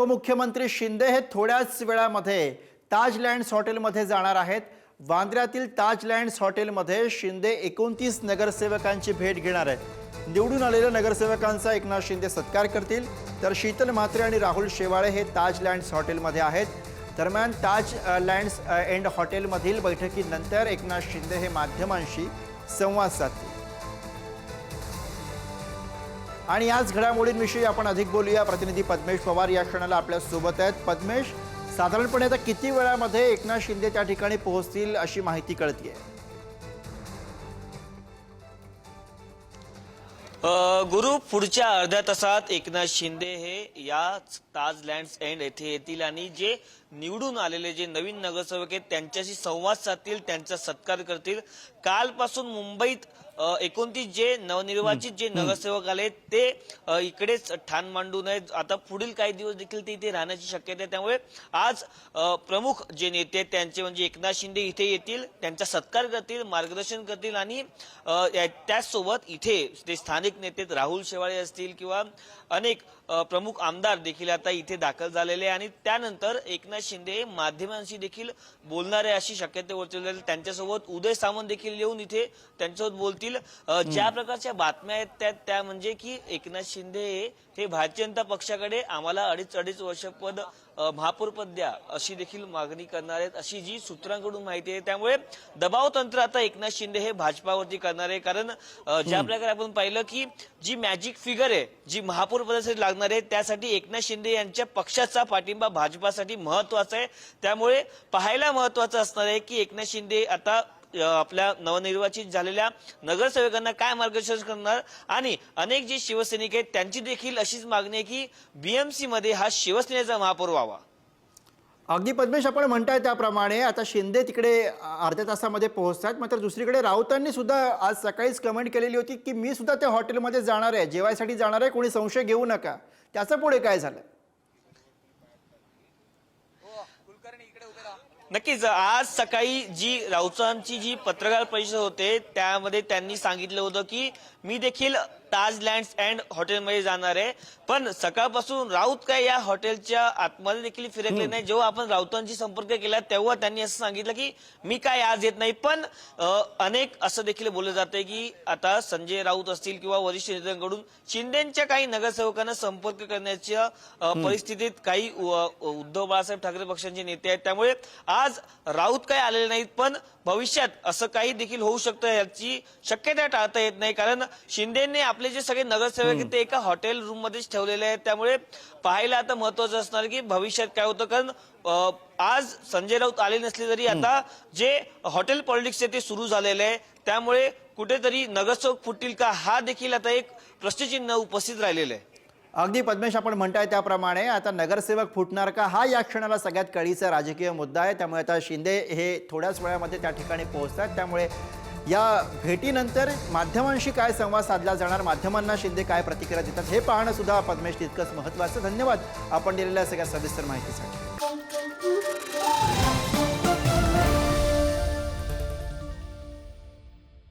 उपमुख्यमंत्री शिंदे हे थोड्याच वेळामध्ये ताज लँड्स हॉटेलमध्ये जाणार आहेत। वांद्र्यातील ताज लँड्स हॉटेलमध्ये शिंदे 29 नगरसेवकांची भेट घेणार आहेत। निवडून आलेल्या नगरसेवकांचा एकनाथ शिंदे सत्कार करतील, तर शीतल म्हात्रे आणि राहुल शेवाळे हे ताज लँड्स हॉटेलमध्ये आहेत। दरम्यान ताज लँड्स एंड हॉटेलमधील बैठकीनंतर एकनाथ शिंदे हे माध्यमांशी संवाद साधतील। आणि याच घडामोडींविषयी आपण अधिक बोलूया। प्रतिनिधी पद्मेश पवार या क्षणाला आपल्या सोबत आहेत। पद्मेश, साधारणपणे आता किती वेळामध्ये एकनाथ शिंदे त्या ठिकाणी पोहोचतील अशी माहिती कळतीये? गुरु, पुढच्या अर्ध्या तासात एकनाथ शिंदे हे या ताज लँड्स एंड येथे येतील आणि जे निवडून आलेले जे नवीन नगरसेवक आहेत त्यांच्याशी संवाद साधतील, त्यांचा सत्कार करतील। कालपासून मुंबईत 29 जे नवनिर्वाचित जे नगरसेवक आले ते इकडेच ठाण मांडून आहेत। आता पुढील काही दिवस देखील ते इथे राहण्याची शक्यता आहे। त्यामुळे आज प्रमुख जे नेते त्यांचे म्हणजे एकनाथ शिंदे इथे येतील, त्यांचा सत्कार करतील, मार्गदर्शन करतील आणि त्याचसोबत इथे ते स्थानिक नेते राहुल शेवाळे असतील किंवा अनेक प्रमुख आमदार देखील आता इथे दाखल झालेले आणि त्यानंतर एकनाथ शिंदे माध्यमांशी देखील बोलणारे अशी शक्यता वर्तवली जाते। त्यांच्यासोबत उदय सामंत देखील येऊन इथे त्यांच्यासोबत बोलतील। ज्या प्रकारच्या बातम्या आहेत त्या म्हणजे की एकनाथ शिंदे हे भारतीय जनता पक्षाकडे आम्हाला अडीच वर्ष पद महापौर पद द्या अशी देखील मागणी करणार आहेत, अशी जी सूत्रांकडून माहिती आहे। त्यामुळे दबाव तंत्र आता एकनाथ शिंदे हे भाजपावरती करणार आहे, कारण ज्या प्रकारे आपण पाहिलं की जी मॅजिक फिगर आहे जी महापौर पदासाठी लागणार आहे त्यासाठी एकनाथ शिंदे यांच्या पक्षाचा पाठिंबा भाजपासाठी महत्वाचा आहे। त्यामुळे पाहायला महत्वाचं असणार आहे की एकनाथ शिंदे आता आपल्या नवनिर्वाचित झालेल्या नगरसेवकांना काय मार्गदर्शन करणार आणि अनेक जे शिवसैनिक आहेत त्यांची देखील अशीच मागणी आहे की बीएमसी मध्ये हा शिवसेनेचा महापौर व्हावा। अगदी पद्मेश, आपण म्हणताय त्याप्रमाणे आता शिंदे तिकडे अर्ध्या तासामध्ये पोहोचतात। मात्र दुसरीकडे राऊतांनी सुद्धा आज सकाळीच कमेंट केलेली होती की मी सुद्धा त्या हॉटेलमध्ये जाणार आहे, जेवायसाठी जाणार आहे, कोणी संशय घेऊ नका। त्याचं पुढे काय झालं? नक्कीच आज सकाळी जी राऊतांची जी पत्रकार परिषद होते त्यामध्ये त्यांनी सांगितलं होतं की मी देखील ताज लँड्स एंड हॉटेलमध्ये जाणार आहे, पण सकाळपासून राऊत काय या हॉटेलच्या आतमध्ये देखील फिरकले नाही। जेव्हा आपण राऊतांशी संपर्क केला तेव्हा त्यांनी असं सांगितलं की मी काय आज येत नाही। पण अनेक असं देखील बोललं जातंय की आता संजय राऊत असतील किंवा वरिष्ठ नेत्यांकडून शिंदेच्या काही नगरसेवकांना संपर्क करण्याच्या परिस्थितीत काही उद्धव बाळासाहेब ठाकरे पक्षाचे नेते आहेत। त्यामुळे आज राऊत काय आलेले नाहीत, पण भविष्यात असं काही देखील होऊ शकतं याची शक्यता टाळता येत नाही, कारण शिंदेने आपले जे सगळे नगरसेवक आहेत ते एका हॉटेल रूम मध्येच ठेवलेले आहेत। त्यामुळे पाहायला आता महत्वाचं असणार की भविष्यात काय होतं, कारण आज संजय राऊत आले नसले तरी आता जे हॉटेल पॉलिटिक्स आहे ते सुरू झालेलं आहे। त्यामुळे कुठेतरी नगरसेवक फुटतील का हा देखील आता एक प्रश्नचिन्ह उपस्थित राहिलेलं आहे। अगदी पद्मेश, आपण म्हणताय त्याप्रमाणे आता नगरसेवक फुटणार का हा या क्षणाला सगळ्यात कळीचा राजकीय मुद्दा आहे। त्यामुळे आता शिंदे हे थोड्याच वेळामध्ये त्या ठिकाणी पोहोचतात। त्यामुळे या भेटीनंतर माध्यमांशी काय संवाद साधला जाणार, माध्यमांना शिंदे काय प्रतिक्रिया देतात हे पाहणं सुद्धा पद्मेश तितकंच महत्त्वाचं। धन्यवाद आपण दिलेल्या सगळ्या सविस्तर माहितीसाठी।